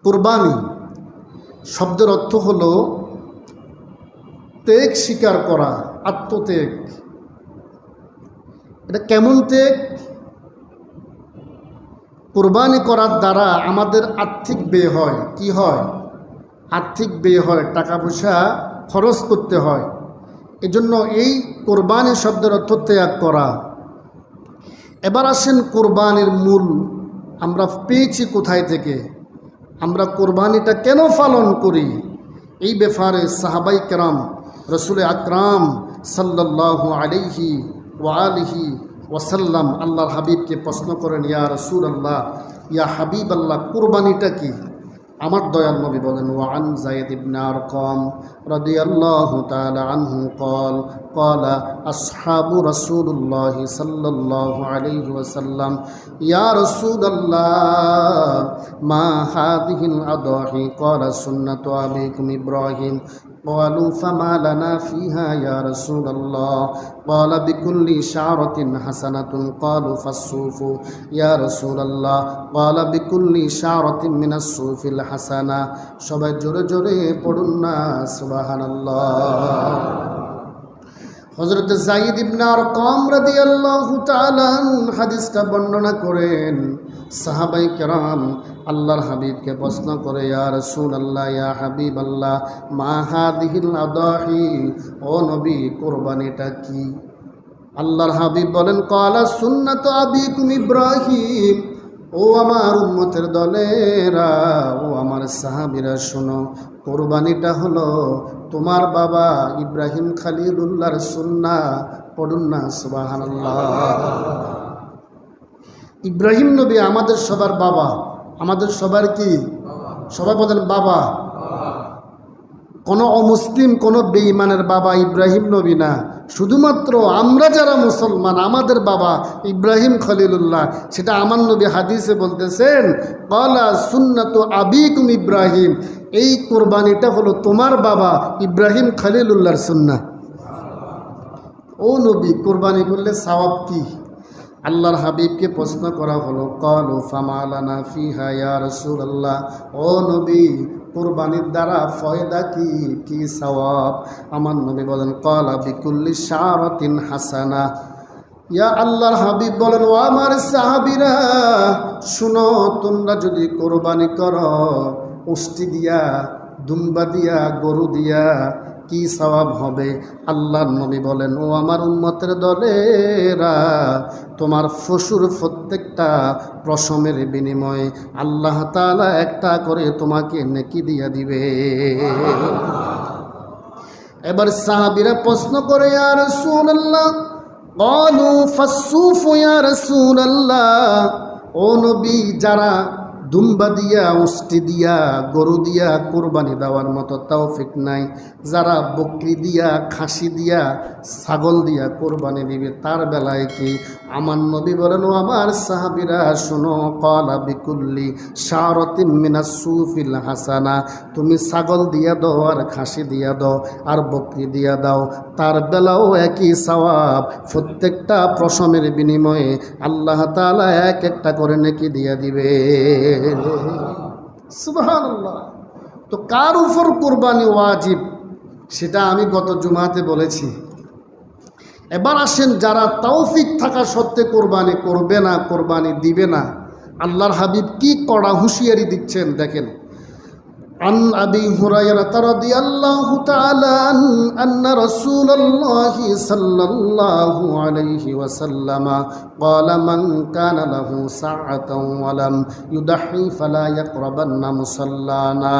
কুরবানি শব্দের অর্থ হলো ত্যাগ স্বীকার করা, আত্মত্যাগ। এটা কেমন ত্যাগ? কুরবানি করার দ্বারা আমাদের আর্থিক ব্যয় হয়। কি হয়? আর্থিক ব্যয় হয়, টাকা পয়সা খরচ করতে হয়। এজন্য এই কুরবানি শব্দের অর্থ ত্যাগ করা। এবার আসেন কুরবানির মূল আমরা পেয়েছি কোথায় থেকে, আমরা কুরবানিটা কেন পালন করি, এই ব্যাপারে সাহাবাই কেরাম রসুল আকরাম সাল্লাল্লাহু আলাইহি ওয়া আলিহি ওয়াসাল্লাম আল্লাহর হাবিবকে প্রশ্ন করেন, ইয়া রাসূলুল্লাহ, ইয়া হাবিব আল্লাহ, কুরবানিটা কি? আমার দয়াল নবী বলেন, ওয়ান যায়েদ ইবনে আরকাম রাদিয়াল্লাহু তাআলা আনহু قال قال أصحاب رسول الله صلى الله عليه وسلم يا رسول الله ما هذه الأضاحي؟ قال سنة أبيكم إبراهيم. قالوا فما لنا فيها يا رسول الله؟ قال بكل شعرة حسنة. قالوا فالصوف يا رسول الله؟ قال بكل شعرة من الصوف الحسنة. সবাই জোরে জোরে পড়ুন না সুবহানাল্লাহ। হযরত যায়েদ ইবনে আরকাম রাদিয়াল্লাহু তাআলা হাদিসটা বর্ণনা করেন। সাহাবাই কেরাম আল্লাহর হাবিবকে প্রশ্ন করে, ইয়া রাসূলুল্লাহ, ইয়া হাবিবাল্লাহ, মা হাদিহিল আদাহি, ও নবী, কুরবানিটা কি? আল্লাহর হাবিব বলেন, ক্বালা সুন্নাতু আবিকুম ইব্রাহিম। ও আমার উম্মতের দলেরা, ও আমার সাহাবীরা, শোনো, কুরবানিটা হলো তোমার বাবা ইব্রাহিম খলিলুল্লাহর সুন্নাহ। পড়ুন না সুবহানাল্লাহ। ইব্রাহিম নবী আমাদের সবার বাবা, আমাদের সবার কি? সবাই বলেন বাবা। কোনো অমুসলিম, কোনো বেঈমানের বাবা ইব্রাহিম নবী না, শুধুমাত্র আমরা যারা মুসলমান আমাদের বাবা ইব্রাহিম খলিলুল্লাহ। সেটা আমার নবী হাদিসে বলতেছেন, ক্বালা সুন্নাতু আবিকুম ইব্রাহিম, এই কুরবানিটা হলো তোমার বাবা ইব্রাহিম খলিলুল্লাহর সুন্নাহ। ও নবী, কুরবানি করলে সওয়াব কি? আল্লাহর হাবিবকে প্রশ্ন করা হলো, ক্বালু ফামা লানা ফিহা ইয়া রাসূলুল্লাহ। ও নবী, কুরবানির দ্বারা ফয়দা কি, কি সওয়াব? আমার নবী বলেন, ক্বালা বিকুল্লি শারাতিন হাসানা। ইয়া আল্লাহর হাবিব বলেন, ও আমার সাহাবীরা, শুনো, তোমরা যদি কুরবানি করো উষ্টি দিয়া, দুম্বা দিয়া, গরু দিয়া, কি সওয়াব হবে? আল্লাহর নবী বলেন, ও আমার উম্মতের দলেরা, তোমার পশুর প্রত্যেকটা প্রসমের বিনিময়ে আল্লাহ তাআলা একটা করে তোমাকে নেকি দিয়া দিবে। এবার সাহাবীরা প্রশ্ন করে, ইয়া রাসূলুল্লাহ, ক্বালু ফাসসুফু ইয়া রাসূলুল্লাহ। ও নবী, যারা দুম্বা দিয়া, উষ্টি দিয়া, গরু দিয়া কুরবানি দেওয়ার মতো তৌফিক নাই, যারা বকরি দিয়া, খাসি দিয়া, ছাগল দিয়া কুরবানি দিবে, তার বেলায় কি? আমার নবী বলেন, ও আমার সাহাবীরা, শোনো, ক্বালা বিকুল্লি শারাতিন মিনাস সুফিল হাসানা। তুমি ছাগল দিয়া দাও, আর খাসি দিয়া দাও, আর বকরি দিয়া দাও, তার বেলাও একই সওয়াব। প্রত্যেকটা প্রসমের বিনিময়ে আল্লাহ তাআলা এক একটা করে নেকি দিয়া দিবে। সুবহানাল্লাহ। তো কার উপর কুরবানি ওয়াজিব সেটা আমি গত জুমাতে বলেছি। এবার আসেন, যারা তৌফিক থাকা সত্ত্বে কোরবানি করবে না, কোরবানি দিবে না, আল্লাহর হাবিব কি কড়া হুঁশিয়ারি দিচ্ছেন দেখেন। عن أبي هريرة رضي الله تعالى عنه أن رسول الله صلى الله عليه وسلم قال من كان له ساعة ولم يضحي فلا يقربن مصلانا.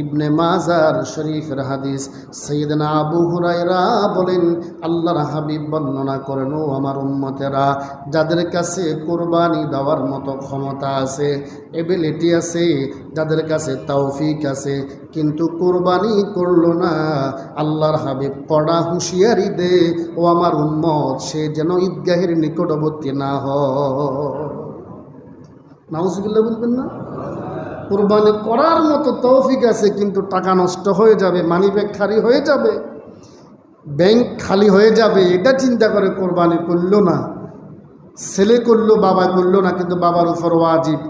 ইবনে মাজার শরীফের হাদিস। সাইয়েদনা আবু হুরায়রা বলেন, আল্লাহর হাবিব বর্ণনা করেন, ও আমার উম্মতেরা, যাদের কাছে কুরবানি দেওয়ার মতো ক্ষমতা আছে, এবিলিটি আছে, যাদের কাছে তৌফিক আছে, কিন্তু কুরবানি করলো না, আল্লাহর হাবিব কড়া হুঁশিয়ারি দে, ও আমার উম্মত, সে যেন ঈদগাহের নিকটবর্তী না হয়। নাউজুবিল্লাহ বলবেন না? কুরবানি করার মতো তৌফিক আছে, কিন্তু টাকা নষ্ট হয়ে যাবে, মানিব্যাগ খালি হয়ে যাবে, ব্যাংক খালি হয়ে যাবে, এটা চিন্তা করে কোরবানি করলো না। ছেলে করলো, বাবা করলো না, কিন্তু বাবার উপর ওয়াজিব,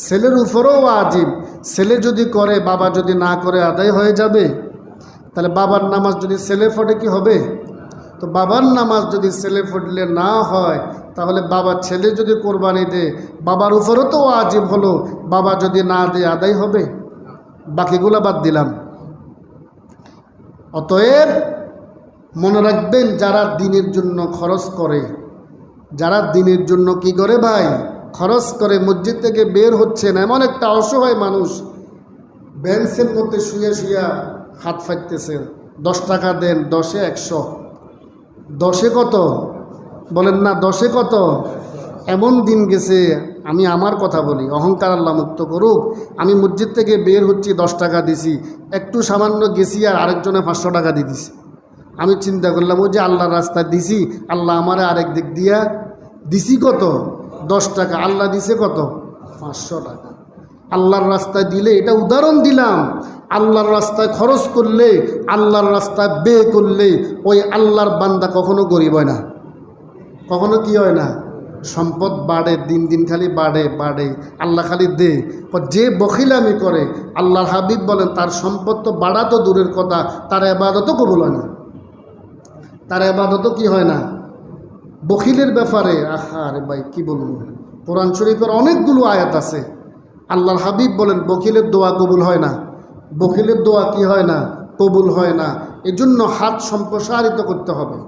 ছেলের উপরেও ওয়াজিব। ছেলে যদি করে, বাবা যদি না করে আদায় হয়ে যাবে। তাহলে বাবার নামাজ যদি ছেলে পড়ে কি হবে? তো বাবার নামাজ যদি ছেলে পড়লে না হয়, তাহলে বাবার ছেলে যদি কোরবানি দেয়, বাবার উপরও তো ওয়াজিব হলো, বাবা যদি না দেয় আদায় হবে? বাকিগুলো বাদ দিলাম। অতএব মনে রাখবেন, যারা দিনের জন্য খরচ করে, যারা দিনের জন্য কি করে ভাই খরচ করে, মসজিদ থেকে বের হচ্ছেন, এমন একটা অসহায় মানুষ বেঞ্চের মধ্যে শুয়ে শুয়ে হাত ফাটতেছে, 10 টাকা দেন, 10-এ 100, 10-এ কত বলেন না, 10-এ কত? এমন দিন গেছে, আমি আমার কথা বলি, অহংকার আল্লাহ মুক্ত করুক, আমি মসজিদ থেকে বের হচ্ছি, 10 টাকা দিছি, একটু সামান্য গেছি আর আরেকজনে 500 টাকা দিয়ে দিছি। আমি চিন্তা করলাম, ওই যে আল্লাহর রাস্তায় দিছি, আল্লাহ আমারে আরেক দিক দিয়া দিছি কত? 10 টাকা। আল্লাহ দিছে কত? 500 টাকা। আল্লাহর রাস্তায় দিলে, এটা উদাহরণ দিলাম, আল্লাহর রাস্তায় খরচ করলে, আল্লাহর রাস্তায় ব্যয় করলে, ওই আল্লাহর বান্দা কখনো গরিব হয় না, কখনো কি হয় না, সম্পদ বাড়ে, দিন দিন খালি বাড়ে বাড়ে, আল্লাহ খালি দে। যে বখিলামি করে, আল্লাহর হাবিব বলেন, তার সম্পদ তো বাড়া তো দূরের কথা, তার ইবাদতও কবুল হয় না, তার ইবাদতও কি হয় না। বখিলের ব্যাপারে আরে ভাই কি বলবো, কোরআন শরীফের অনেকগুলো আয়াত আছে, আল্লাহর হাবিব বলেন বখিলের দোয়া কবুল হয় না, বখিলের দোয়া কি হয় না, কবুল হয় না। এজন্য হাত সম্প্রসারিত করতে হবে।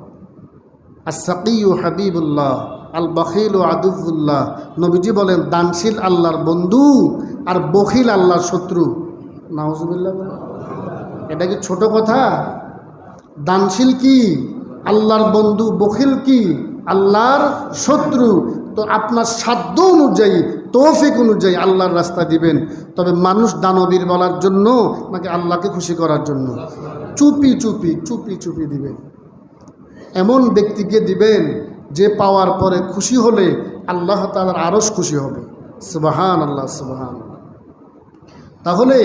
আস-সাকিয়্যু হাবিবুল্লাহ, আল বখিলু আদুউল্লাহ। নবীজি বলেন, দানশীল আল্লাহর বন্ধু আর বখিল আল্লাহর শত্রু। নাউজুবিল্লাহ। এটা কি ছোট কথা? দানশীল কি আল্লাহর বন্ধু, বখিল কি আল্লাহর শত্রু। তো আপনার সাধ্য অনুযায়ী, তৌফিক অনুযায়ী আল্লাহর রাস্তা দিবেন। তবে মানুষ দানবীর বলার জন্য নাকি আল্লাহকে খুশি করার জন্য? চুপি চুপি চুপি চুপি দিবেন। এমন ব্যক্তিকে দিবেন যে পাওয়ার পরে খুশি হলে আল্লাহ তাআলার আরশ খুশি হবে। সুবহানাল্লাহ, সুবহানাল্লাহ। তাহলে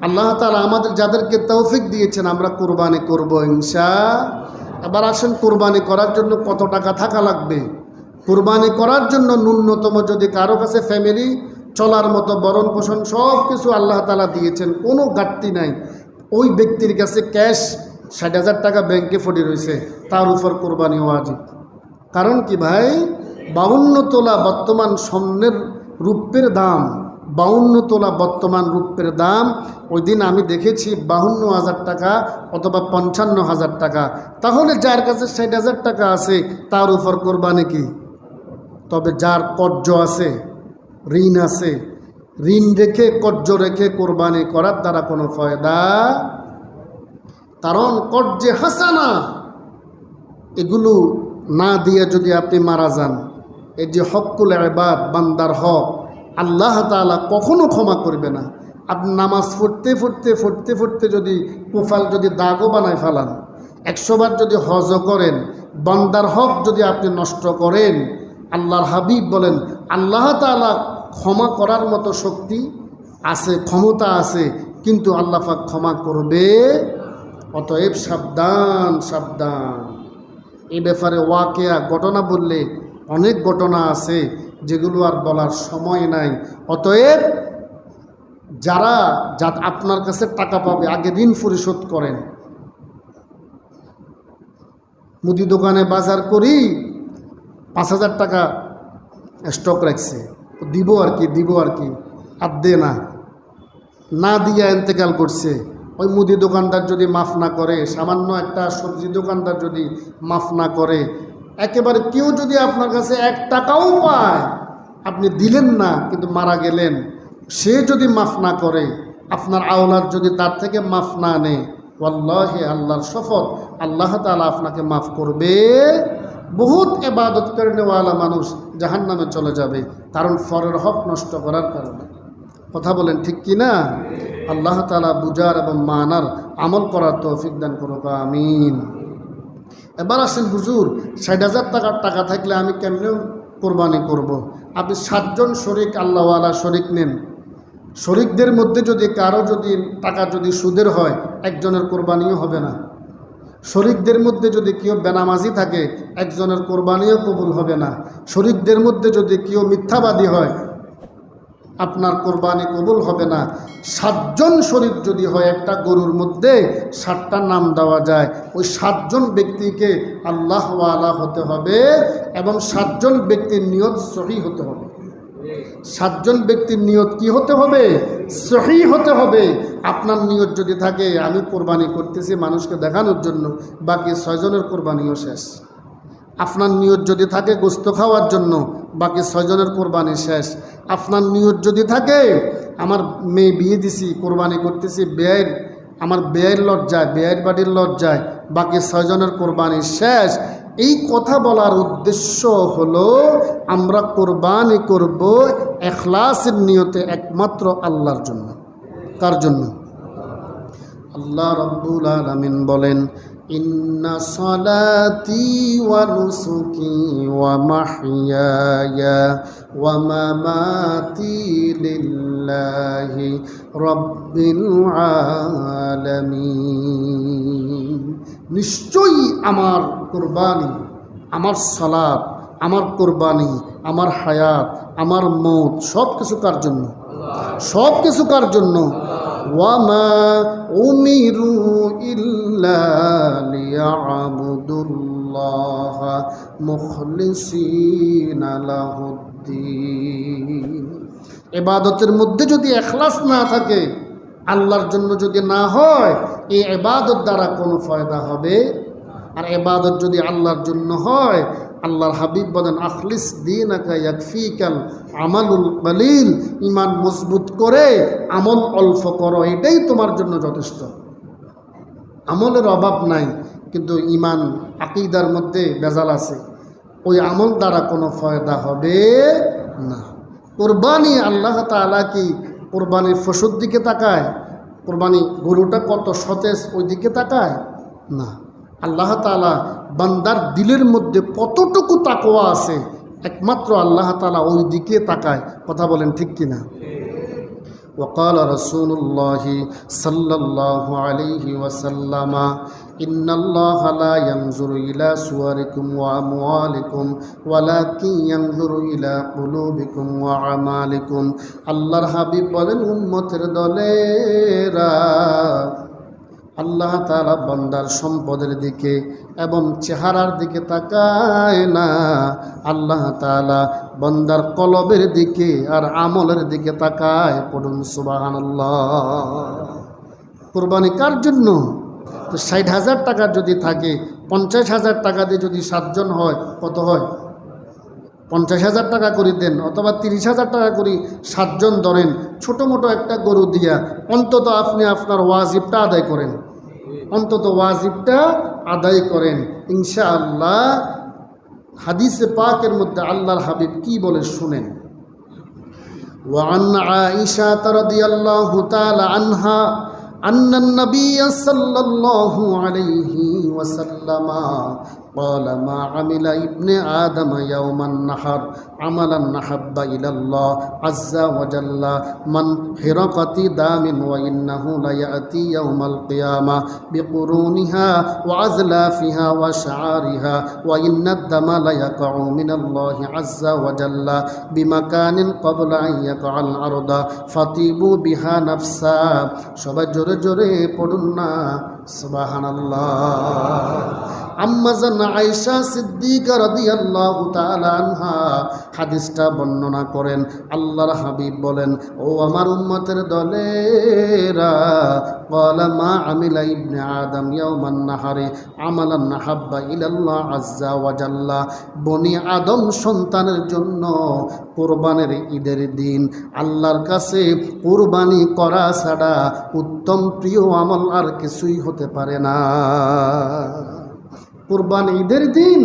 আল্লাহ তাআলা আমাদের যাদেরকে তৌফিক দিয়েছেন, আমরা কোরবানি করব ইনশাআল্লাহ। এবার আসেন, কোরবানি করার জন্য কত টাকা থাকা লাগবে? কোরবানি করার জন্য ন্যূনতম, যদি কারো কাছে ফ্যামিলি চলার মতো ভরণ পোষণ সব কিছু আল্লাহ তাআলা দিয়েছেন, কোনো ঘাটতি নাই, ওই ব্যক্তির কাছে ক্যাশ 60,000 টাকা ব্যাংকে পড়ে রয়েছে, তার উপর কোরবানি ওয়াজিব। কারণ কি ভাই, 52 তোলা বর্তমান স্বর্ণের রূপের দাম, 52 তোলা বর্তমান রূপের দাম। ওই দিন আমি দেখেছি 52,000 টাকা অথবা 55,000 টাকা। তাহলে যার কাছে 60,000 টাকা আছে, তার উপর কোরবানি কি? তবে যার কর্জ আছে, ঋণ আছে, ঋণ রেখে কর্জ রেখে কোরবানি করার দ্বারা কোনো ফায়দা। কারণ কর্জে হাসানা, এগুলো না দিয়ে যদি আপনি মারা যান, এই যে হকুল ইবাদ, বান্দার হক, আল্লাহ তাআলা কখনো ক্ষমা করবে না। আপনি নামাজ পড়তে পড়তে পড়তে পড়তে যদি কুফাল যদি দাগও বানায় ফেলান, 100 বার যদি হজ করেন, বান্দার হক যদি আপনি নষ্ট করেন, আল্লাহর হাবিব বলেন আল্লাহ তাআলা ক্ষমা করার মতো শক্তি আছে, ক্ষমতা আছে, কিন্তু আল্লাহ পাক ক্ষমা করবে। অতএব সাবধান, সাবধান। এই ব্যাপারে ওয়াকিয়া ঘটনা বললে অনেক ঘটনা আছে, যেগুলো আর বলার সময় নাই। অতএব যারা আপনার কাছে টাকা পাবে, আগে ঋণ পরিশোধ করেন। মুদি দোকানে বাজার করি, 5,000 টাকা স্টক রাখছে, দিব আর কি, দিব আর কি, আর দে না, না দিয়া ইন্তেকাল করছে। ওই মুদি দোকানদার যদি মাফ না করে, সামান্য একটা সবজি দোকানদার যদি মাফ না করে, একেবারে কেউ যদি আপনার কাছে 1 টাকাও পায়, আপনি দিলেন না কিন্তু মারা গেলেন, সে যদি মাফ না করে, আপনার আওলাদ যদি তার থেকে মাফ না নেয়, ওয়াল্লাহি, আল্লাহর শপথ, আল্লাহ তাআলা আপনাকে মাফ করবে। বহুত ইবাদত করেনেওয়ালা মানুষ জাহান্নামে চলে যাবে, কারণ ফরের হক নষ্ট করার কারণে। কথা বলেন ঠিক কি না? আল্লাহ তাআলা বুঝার এবং মানার, আমল করার তৌফিক দান করুক, আমিন। এবার আসেন, হুজুর 60,000 টাকা থাকলে আমি কেমনে কোরবানি করব? আপনি 7 জন শরিক, আল্লাহওয়ালা শরিক নেন। শরিকদের মধ্যে যদি কারো যদি টাকা যদি সুদের হয়, একজনের কোরবানিও হবে না। শরিকদের মধ্যে যদি কেউ বেনামাজি থাকে, একজনের কোরবানিও কবুল হবে না। শরিকদের মধ্যে যদি কেউ মিথ্যাবাদী হয়, আপনার কোরবানি কবুল হবে না। 7 জন শরীক যদি হয় একটা গরুর মধ্যে 7টা নাম দেওয়া যায়, ওই 7 জন ব্যক্তিকে আল্লাহওয়ালা হতে হবে এবং 7 জন ব্যক্তির নিয়ত সহি হতে হবে। 7 জন ব্যক্তির নিয়ত কি হতে হবে? সহি হতে হবে। আপনার নিয়ত যদি থাকে আমি কোরবানি করতেছি মানুষকে দেখানোর জন্য, বাকি 6 জনের কোরবানিও শেষ। আপনার নিয়ত যদি থাকে গোস্ত খাওয়ার জন্য, বাকি 6 জনের কোরবানি শেষ। আপনার নিয়ত যদি থাকে আমার মেয়ে বিয়ে দিছি কোরবানি করতেছি আমার বেয়ের লজ্জায়, বেয়ের বাড়ির লজ্জায়, বাকি 6 জনের কোরবানি শেষ। এই কথা বলার উদ্দেশ্য হলো আমরা কোরবানি করব ইখলাসের নিয়তে একমাত্র আল্লাহর জন্য। কার জন্য? আল্লাহ রাব্বুল আলামিন বলেন, ইন্না সালাতি ওয়া নুসুকি ওয়া মাহইয়ায়া ওয়া মামাতি লিল্লাহি রাব্বিল আলামিন। নিশ্চয়ই আমার কুরবানি, আমার সালাত, আমার কুরবানি, আমার হায়াত, আমার মৌত সব কিছু কার জন্য? সব কিছু কার জন্য? ওয়ামা উমিরু ইল্লা লিয়াবুদুল্লাহ মুখলিসিনা লাহুদ্দিন। ইবাদতের মধ্যে যদি ইখলাস না থাকে, আল্লাহর জন্য যদি না হয়, এই ইবাদত দ্বারা কোনো ফায়দা হবে? আর ইবাদত যদি আল্লাহর জন্য হয়, আল্লাহর হাবিব বলেন আখলিস দীনাকা ইয়াকফিকাল আমালুল কলিল। ঈমান মজবুত করে আমল অল্প করো, এটাই তোমার জন্য যথেষ্ট। আমলের অভাব নাই, কিন্তু ঈমান আকীদার মধ্যে ভেজাল আছে, ওই আমল দ্বারা কোনো ফায়দা হবে না। কোরবানি আল্লাহ তাআলা কি কোরবানির পশুর দিকে তাকায়? কোরবানি গরুটা কত সতেজ ওই দিকে তাকায় না। আল্লাহ তাআলা বান্দার দিলের মধ্যে কতটুকু তাকওয়া আছে একমাত্র আল্লাহ তাআলা ওই দিকে তাকায়। কথা বলেন ঠিক কিনা? وقال رسول الله صلى الله عليه وسلم إن الله لا ينظر إلى صوركم وأموالكم ولكن ينظر إلى قلوبكم وأعمالكم। আল্লাহর হাবিব বলেন উম্মতের দলেরা, আল্লাহ তাআলা বান্দার সম্পদের দিকে এবং চেহারার দিকে তাকায় না, আল্লাহ তাআলা বান্দার কলবের দিকে আর আমলের দিকে তাকায়। পড়ুন সুবহানাল্লাহ। কুরবানি কার জন্য? তো 60,000 টাকা যদি থাকে, 50,000 টাকা দিয়ে যদি 7 জন হয়, কত হয়? 50,000 টাকা করে দেন, অথবা 30,000 টাকা করে 7 জন ধরেন, ছোটো মোটো একটা গরু দিয়া অন্তত আপনি আপনার ওয়াজিবটা আদায় করেন, অন্তত ওয়াজিবটা আদায় করেন ইনশাআল্লাহ। হাদিসে পাকের মধ্যে আল্লাহর হাবিব কি বলে শুনেন। ওয়ান আয়েশা রাদিয়াল্লাহু তাআলা আনহা আন্নান নবী সাল্লাল্লাহু আলাইহি ওয়াসাল্লাম قال ما عمل ابن آدم يوم النحر عملا أحب إلى الله عز وجل من حرقة دام وإنه ليأتي يوم القيامة بقرونها وأزلافها وشعارها وإن الدم ليقع من الله عز وجل بمكان قبل أن يقع الأرض فطيبوا بها نفسا সবাই জোরে জোরে পড়ুন না সুবহানাল্লাহ। আম্মাজান আয়েশা সিদ্দিকা রাদিয়াল্লাহু তাআলা আনহা হাদিসটা বর্ণনা করেন। আল্লাহর হাবিব বলেন, ও আমার উম্মতের দলেরা, ক্বালা মা আমিলা ইবনে আদম ইয়াওমান নাহারি আমালান নাহাব্বা ইলাল্লাহ আযজা ওয়া জাল্লা। বনি আদম সন্তানের জন্য কোরবানির ঈদের দিন আল্লাহর কাছে কোরবানি করা ছাড়া উত্তম প্রিয় আমল আর কিছুই হতে পারে না। কোরবানি ঈদের দিন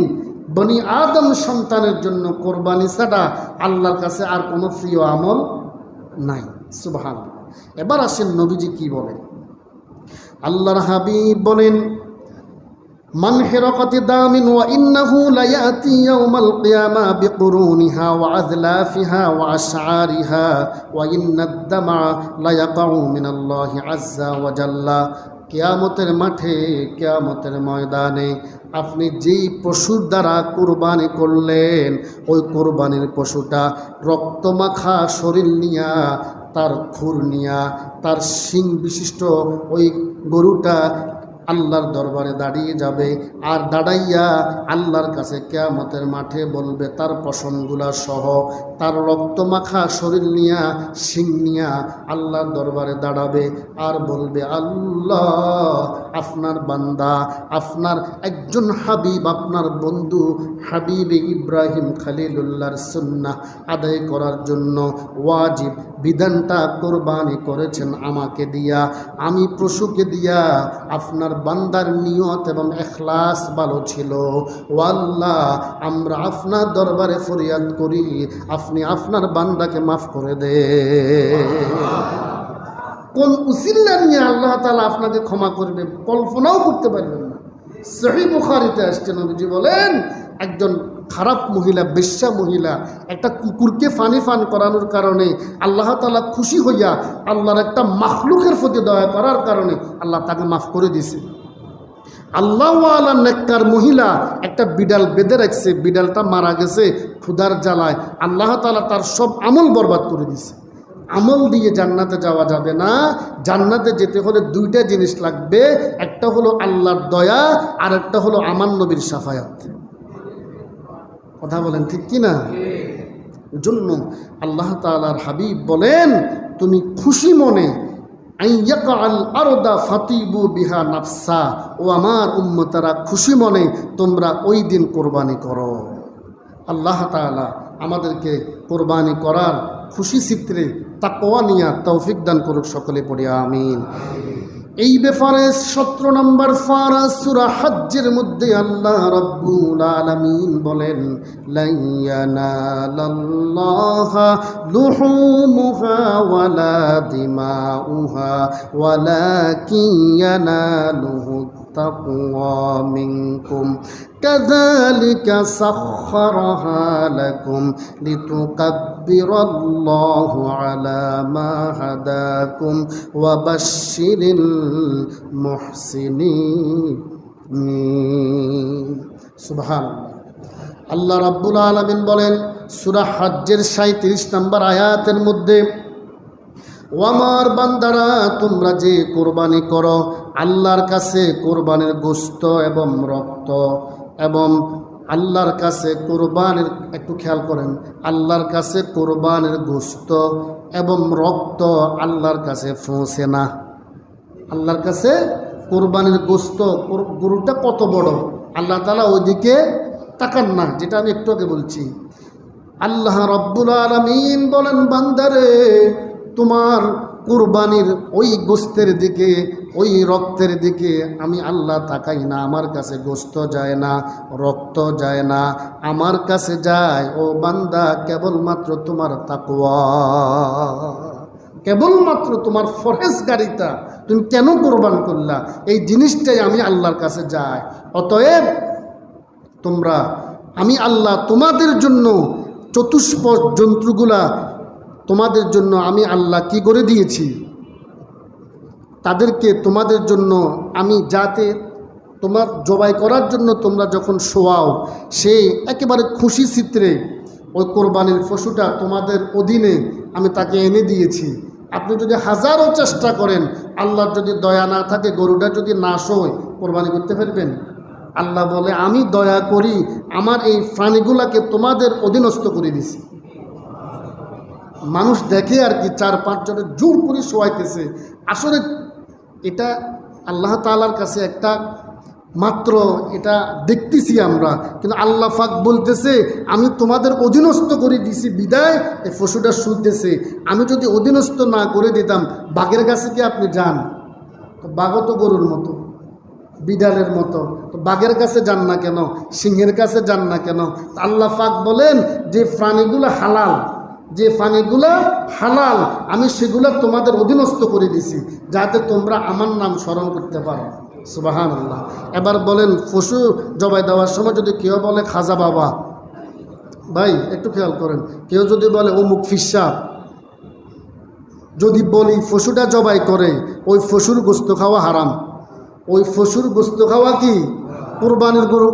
বনি আদম সন্তানের জন্য কোরবানি ছাড়া আল্লাহর কাছে আর কোনো প্রিয় আমল নাই। সুবহানাল্লাহ। এবার আসেন নবীজি কি বলেন। আল্লাহর হাবিব বলেন, মান হিরাকাতি দামিন ওয়া ইন্নাহু লায়াতি ইয়াউমাল কিয়ামা বিকুরুনিহা ওয়া আযলাফিহা ওয়া আশআরিহা ওয়া ইন্নাদ দামা লায়াকাউ মিনাল্লাহি আযজা ওয়া জাল্লা। কিয়ামতের মাঠে, কিয়ামতের ময়দানে আপনি যেই পশুর দ্বারা কুরবানি করলেন, ওই কুরবানির পশুটা রক্তমাখা শরীর নিয়া, তার খুর নিয়া, তার শিং বিশিষ্ট ওই গরুটা আল্লাহর দরবারে দাঁড়িয়ে যাবে। আর দাঁড়াইয়া আল্লাহর কাছে কিয়ামতের মাঠে বলবে, তার পশমগুলা সহ, তার রক্তমাখা শরীর নিয়া, শিং নিয়া আল্লাহর দরবারে দাঁড়াবে আর বলবে, আল্লাহ, আপনার বান্দা, আপনার একজন হাবিব, আপনার বন্ধু হাবিবে ইব্রাহিম খলিলুল্লাহর সুন্নাহ আদায় করার জন্য ওয়াজিব বিধানটা কোরবানি করেছেন আমাকে দিয়া, আমি পশুকে দিয়া। আপনার বান্দার নিয়ত এবং ইখলাস ভালো ছিল। ও আল্লাহ, আমরা আপনার দরবারে ফরিয়াদ করি, আপনি আপনার বান্দাকে মাফ করে দে। কোন উসিলা নিয়ে আল্লাহ তাআলা আপনাকে ক্ষমা করবে কল্পনাও করতে পারবেন না। সহিহ বুখারীতে আসছে, নবীজি বলেন, একজন খারাপ মহিলা, বেশ্যা মহিলা একটা কুকুরকে পান করানোর কারণে আল্লাহ তাআলা খুশি হইয়া আল্লাহর একটা মাখলুকের প্রতি দয়া করার কারণে আল্লাহ তাকে মাফ করে দিয়েছে। আল্লাহওয়ালা নেককার মহিলা একটা বিড়াল বেঁধে রাখছে, বিড়ালটা মারা গেছে ক্ষুধার জ্বালায়, আল্লাহ তাআলা তার সব আমল বরবাদ করে দিয়েছে। আমল দিয়ে জান্নাতে যাওয়া যাবে না। জান্নাতে যেতে হলে দুইটা জিনিস লাগবে, একটা হলো আল্লাহর দয়া, আর একটা হলো আমার নবীর শাফায়াত। কথা বলেন ঠিক কিনা? জন্য আল্লাহ তাআলার হাবিব বলেন, তুমি খুশি মনে আইয়াকাল আরদা ফাতিবু বিহা নাফসা, ও আমার উম্মতারা খুশি মনে তোমরা ওই দিন কোরবানি করো। আল্লাহ তাআলা আমাদেরকে কোরবানি করার খুশি চিত্রে তাকওয়া নিয়া তৌফিক দান করুক। সকলে পড়ি আমিন। এই ব্যাপারে 17 নম্বর পারা সূরা হজ্জের মধ্যে আল্লাহ রাব্বুল আলামিন বলেন, লা ইয়ানালাল্লাহা লুহুমুহা ওয়ালা দিমাউহা ওয়ালাকিন ইয়ানালুহু তাকওয়া মিনকুম কাযালিকা সাখখারাহা লাকুম লিতুকাব্বিরাল্লাহু আলা মা হাদাকুম ওয়া বাশশিরিল মুহসিনিন। সুবহানাল্লাহ। আল্লাহ রাব্বুল আলামিন বলেন সূরা হজ্জের 37 নম্বর আয়াতের মধ্যে, ও আমার বান্দারা, তোমরা যে কোরবানি করো, আল্লাহর কাছে কোরবানির গোশত এবং রক্ত, এবং আল্লাহর কাছে কোরবানির, একটু খেয়াল করেন, আল্লাহর কাছে কোরবানির গোশত এবং রক্ত আল্লাহর কাছে পৌঁছে না। আল্লাহর কাছে কোরবানির গোশত, গরুটা কত বড়, আল্লাহ তাআলা ওইদিকে তাকান না, যেটা আমি একটু আগে বলছি। আল্লাহ রাব্বুল আলামিন বলেন, বান্দারে, তোমার কুরবানির ওই গোস্তের দিকে, ওই রক্তের দিকে আমি আল্লাহ তাকাই না। আমার কাছে গোস্ত যায় না, রক্ত যায় না, আমার কাছে যায়, ও বান্দা, কেবলমাত্র তোমার তাকওয়া, কেবলমাত্র তোমার ফরহেজগারিতা, তুমি কেন কোরবান করলা, এই জিনিসটাই আমি আল্লাহর কাছে যাই। অতএব তোমরা, আমি আল্লাহ তোমাদের জন্য চতুষ্পদ জন্তুগুলা তোমাদের জন্য আমি আল্লাহ কি করে দিয়েছি, তাদেরকে তোমাদের জন্য আমি, যাতে তোমার জবাই করার জন্য তোমরা যখন শোয়াও, সেই একেবারে খুশি চিত্রে ওই কোরবানির পশুটা তোমাদের অধীনে আমি তাকে এনে দিয়েছি। আপনি যদি হাজারো চেষ্টা করেন, আল্লাহর যদি দয়া না থাকে, গরুটা যদি না শোয়, কোরবানি করতে পারবেন? আল্লাহ বলে, আমি দয়া করি, আমার এই প্রাণীগুলাকে তোমাদের অধীনস্থ করে দিছি। মানুষ দেখে আর কি, 4-5 জনের জোর করে শোয়াইতেছে, আসলে এটা আল্লাহ তাআলার কাছে একটা মাত্র, এটা দেখতেছি আমরা, কিন্তু আল্লাহ পাক বলতেছে, আমি তোমাদের অধীনস্থ করে দিছি বিদায় এই পশুটা শুইতেছে। আমি যদি অধীনস্থ না করে দিতাম, বাঘের কাছে কি আপনি যান? তো বাঘও তো গরুর মতো, বিড়ালের মতো, তো বাঘের কাছে যান না কেন, সিংহের কাছে যান না কেন? আল্লাহ পাক বলেন, যে প্রাণীগুলো হালাল, যে প্রাণীগুলো হালাল, আমি সেগুলো তোমাদের অধীনস্থ করে দিছি, যাতে তোমরা আমার নাম স্মরণ করতে পারো। সুবহানাল্লাহ। এবার বলেন, পশু জবাই দেওয়ার সময় যদি কেউ বলে খাজা বাবা, ভাই একটু খেয়াল করেন, কেউ যদি বলে অমুক ফিসাব, যদি বলি পশুটা জবাই করে, ওই পশুর গোস্ত খাওয়া হারাম। ওই পশুর গোস্ত খাওয়া কি? কুরবানির গরু,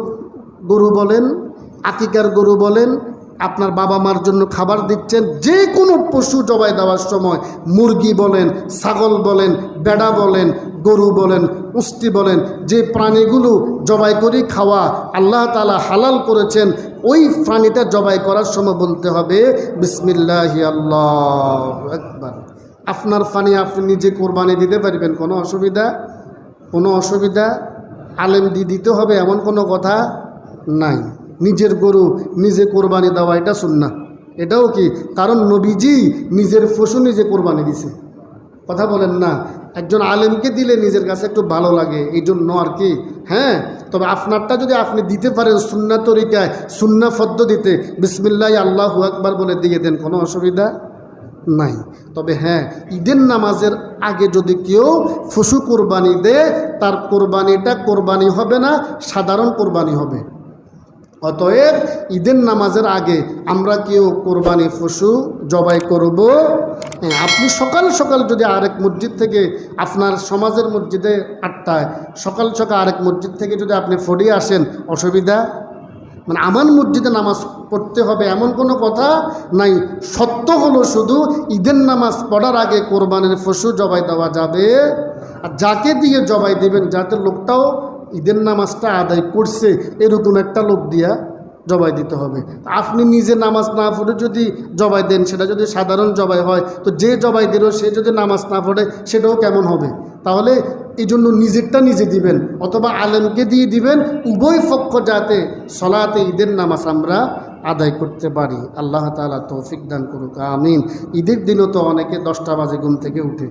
গরু বলেন, আকিকার গরু বলেন, আপনার বাবা মার জন্য খাবার দিচ্ছেন, যে কোনো পশু জবাই দেওয়ার সময় মুরগি বলেন, ছাগল বলেন, বেড়া বলেন, গরু বলেন, উষ্টি বলেন, যে প্রাণীগুলো জবাই করে খাওয়া আল্লাহ তাআলা হালাল করেছেন, ওই প্রাণীটা জবাই করার সময় বলতে হবে বিসমিল্লাহি আল্লাহু আকবার। আপনার প্রাণী আপনি নিজে কোরবানি দিতে পারবেন, কোনো অসুবিধা? কোনো অসুবিধা? আলেম দিয়ে দিতে হবে এমন কোনো কথা নাই। নিজের গরু নিজে কোরবানি দেওয়া এটা সুন্নাহ। এটাও কি? কারণ নবীজি নিজের পশু নিজে কোরবানি দিছে। কথা বলেন না? একজন আলেমকে দিলে নিজের কাছে একটু ভালো লাগে, এই জন্য আর কি। হ্যাঁ, তবে আপনারটা যদি আপনি দিতে পারেন সুন্নাহ তরিকায়, সুন্নাহ পদ্ধতিতে বিসমিল্লাহ আল্লাহু আকবার বলে দিয়ে দেন, কোনো অসুবিধা নাই। তবে হ্যাঁ, ঈদের নামাজের আগে যদি কেউ পশু কোরবানি দেয়, তার কোরবানিটা কোরবানি হবে না, সাধারণ কোরবানি হবে। অতএব ঈদের নামাজের আগে আমরা কেউ কোরবানি পশু জবাই করব। আপনি সকাল সকাল যদি আরেক মসজিদ থেকে, আপনার সমাজের মসজিদে 8টায়, সকাল সকাল আরেক মসজিদ থেকে যদি আপনি ফড়িয়ে আসেন, অসুবিধা? মানে আমার মসজিদে নামাজ পড়তে হবে এমন কোনো কথা নাই। সত্য হলো শুধু ঈদের নামাজ পড়ার আগে কোরবানির পশু জবাই দেওয়া যাবে। আর যাকে দিয়ে জবাই দেবেন, যাতে লোকটাও ঈদের নামাজটা আদায় করছে এরকম একটা লোক দিয়া জবাই দিতে হবে। আপনি নিজে নামাজ না পড়ে যদি জবাই দেন, সেটা যদি সাধারণ জবাই হয়, তো যে জবাই দিল সে যদি নামাজ না পড়ে সেটাও কেমন হবে? তাহলে এই জন্য নিজেরটা নিজে দিবেন অথবা আলেমকে দিয়ে দিবেন, উভয় পক্ষ যাতে সলাতে ঈদের নামাজ আমরা আদায় করতে পারি। আল্লাহ তাআলা তৌফিক দান করুক, আমিন। ঈদের দিনও তো অনেকে 10টা বাজে ঘুম থেকে উঠে।